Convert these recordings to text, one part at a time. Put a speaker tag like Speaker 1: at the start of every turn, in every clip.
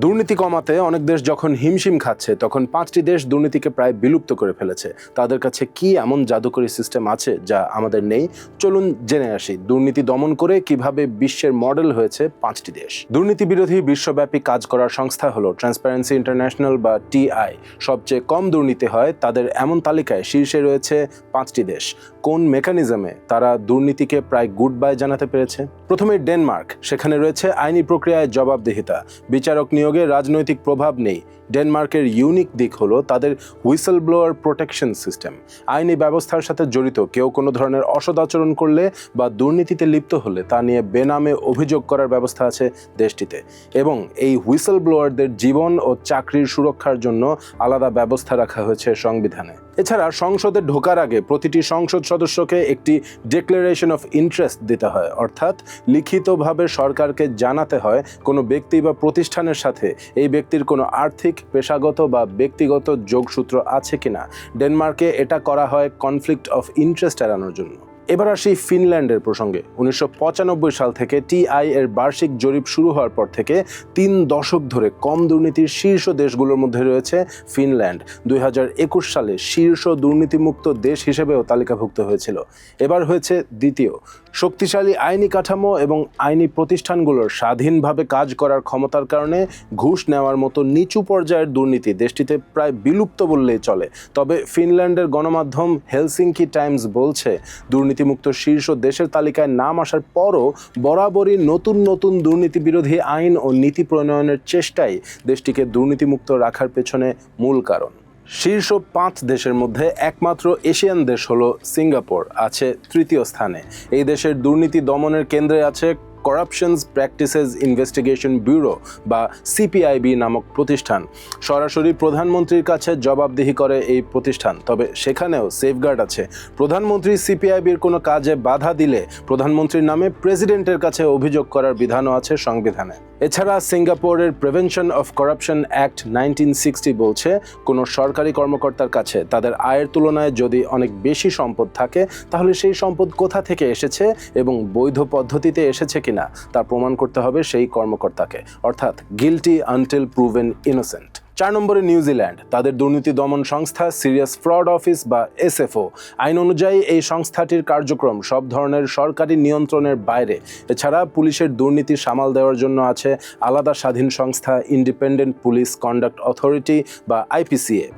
Speaker 1: দুর্নীতি কমাতে অনেক দেশ যখন হিমশিম খাচ্ছে তখন 5টি দেশ দুর্নীতিকে প্রায় বিলুপ্ত করে ফেলেছে। তাদের কাছে কি এমন জাদুকরী সিস্টেম আছে যা আমাদের নেই? চলুন জেনে আসি দুর্নীতি দমন করে কিভাবে বিশ্বের মডেল হয়েছে 5টি দেশ। দুর্নীতি বিরোধী বিশ্বব্যাপী কাজ করার সংস্থা হলো ট্রান্সপারেন্সি ইন্টারন্যাশনাল বা টিআই। সবচেয়ে কম দুর্নীতি হয় তাদের এমন তালিকায় শীর্ষে রয়েছে 5টি দেশ। কোন মেকানিজমে তারা দুর্নীতিকে প্রায় গুড বাই জানাতে পেরেছে? প্রথমে ডেনমার্ক। সেখানে রয়েছে আইনি প্রক্রিয়ায় জবাবদিহিতা, বিচারক নিয়োগে রাজনৈতিক প্রভাব নেই। ডেনমার্কের ইউনিক দিক হলো তাদের হুইসেল ব্লোয়ার প্রোটেকশন সিস্টেম। আইনি ব্যবস্থার সাথে জড়িত কেউ কোনো ধরনের অসদাচরণ করলে বা দুর্নীতিতে লিপ্ত হলে তা নিয়ে বেনামে অভিযোগ করার ব্যবস্থা আছে দেশটিতে, এবং এই হুইসেল ব্লোয়ারদের জীবন ও চাকরির সুরক্ষার জন্য আলাদা ব্যবস্থা রাখা হয়েছে সংবিধানে। এছাড়া সংসদে ঢোকার আগে প্রতিটি সংসদ সদস্যকে একটি ডিক্লারেশন অফ ইন্টারেস্ট দিতে হয়, অর্থাৎ লিখিতভাবে সরকারকে জানাতে হয় কোনো ব্যক্তি বা প্রতিষ্ঠানের সাথে এই ব্যক্তির কোনো আর্থিক, পেশাগত বা ব্যক্তিগত যোগসূত্র আছে কিনা। ডেনমার্কে এটা করা হয় কনফ্লিক্ট অফ ইন্টারেস্ট এড়ানোর জন্য। এবার আসি ফিনল্যান্ডের প্রসঙ্গে। 1995 সাল থেকে টিআই এর বার্ষিক জরিপ শুরু হওয়ার পর থেকে 3 দশক ধরে কম দুর্নীতির শীর্ষ দেশগুলোর মধ্যে রয়েছে ফিনল্যান্ড। 2021 সালে শীর্ষ দুর্নীতিমুক্ত দেশ হিসেবেও তালিকাভুক্ত হয়েছিল। এবার হয়েছে দ্বিতীয়। শক্তিশালী আইনি কাঠামো এবং আইনি প্রতিষ্ঠানগুলোর স্বাধীনভাবে কাজ করার ক্ষমতার কারণে ঘুষ নেওয়ার মতো নিচু পর্যায়ের দুর্নীতি দেশটিতে প্রায় বিলুপ্ত বললেই চলে। তবে ফিনল্যান্ডের গণমাধ্যম হেলসিঙ্কি টাইমস বলছে দুর্নীতিমুক্ত শীর্ষ দেশের তালিকায় নাম আসার পরও বরাবরই নতুন নতুন দুর্নীতি বিরোধী আইন ও নীতি প্রণয়নের চেষ্টাই দেশটিকে দুর্নীতিমুক্ত রাখার পেছনে মূল কারণ। শীর্ষ 5 দেশের মধ্যে একমাত্র এশিয়ান দেশ হলো সিঙ্গাপুর, আছে তৃতীয় স্থানে। এই দেশের দুর্নীতি দমনের কেন্দ্রে আছে করাপশনস প্র্যাকটিসেস ইনভেস্টিগেশন ব্যুরো বা সিপিআইবি নামক প্রতিষ্ঠান। সরাসরি প্রধানমন্ত্রীর কাছে জবাবদিহি করে এই প্রতিষ্ঠান, তবে সেখানেও সেফগার্ড আছে। প্রধানমন্ত্রী সিপিআইবির কোনো কাজে বাধা দিলে প্রধানমন্ত্রীর নামে প্রেসিডেন্টের কাছে অভিযোগ করার বিধানও আছে সংবিধানে। এছাড়া সিঙ্গাপুরের প্রিভেনশন অফ করাপশন অ্যাক্ট 1960 বলছে কোনো সরকারি কর্মকর্তার কাছে তাদের আয়ের তুলনায় যদি অনেক বেশি সম্পদ থাকে তাহলে সেই সম্পদ কোথা থেকে এসেছে এবং বৈধ পদ্ধতিতে এসেছে কিনা তা প্রমাণ করতে হবে সেই কর্মকর্তাকে, অর্থাৎ গিলটি আনটিল প্রুভেন ইনোসেন্ট। 4 নম্বরে নিউজিল্যান্ড। তাদের দুর্নীতি দমন সংস্থা সিরিয়াস ফ্রড অফিস বা এসএফও। আইন অনুযায়ী এই সংস্থাটির কার্যক্রম সব ধরনের সরকারি নিয়ন্ত্রণের বাইরে। এছাড়া পুলিশের দুর্নীতি সামাল দেওয়ার জন্য আছে আলাদা স্বাধীন সংস্থা ইন্ডিপেন্ডেন্ট পুলিশ কন্ডাক্ট অথরিটি বা আইপিসিএ।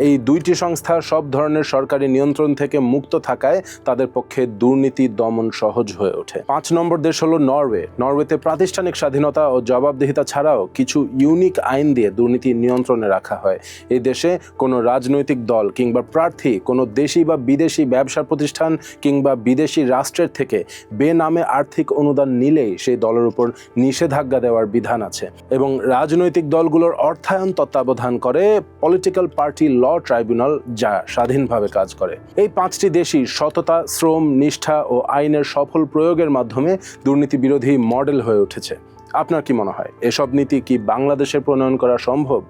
Speaker 1: এই 2টি সংস্থা সব ধরনের সরকারি নিয়ন্ত্রণ থেকে মুক্ত থাকায় তাদের পক্ষে দুর্নীতি দমন সহজ হয়ে ওঠে। 5 নম্বর দেশ হলো নরওয়ে। নরওয়েতে প্রাতিষ্ঠানিক স্বাধীনতা ও জবাবদিহিতা ছাড়াও কিছু ইউনিক আইন দিয়ে দুর্নীতি নিয়ন্ত্রণে রাখা হয়। এই দেশে কোনো রাজনৈতিক দল কিংবা প্রার্থী কোনো দেশি বা বিদেশি ব্যবসা প্রতিষ্ঠান কিংবা বিদেশি রাষ্ট্রের থেকে বেনামে আর্থিক অনুদান নিলেই সেই দলের উপর নিষেধাজ্ঞা দেওয়ার বিধান আছে, এবং রাজনৈতিক দলগুলোর অর্থায়ন তত্ত্বাবধান করে পলিটিক্যাল পার্টি ল ট্রাইব্যুনাল, যা স্বাধীনভাবে কাজ করে। এই 5টি দেশই সততা, শ্রম, নিষ্ঠা ও আইনের সফল প্রয়োগের মাধ্যমে দুর্নীতি বিরোধী মডেল হয়ে উঠেছে। আপনার কি মনে হয় এসব নীতি কি বাংলাদেশে প্রণয়ন করা সম্ভব?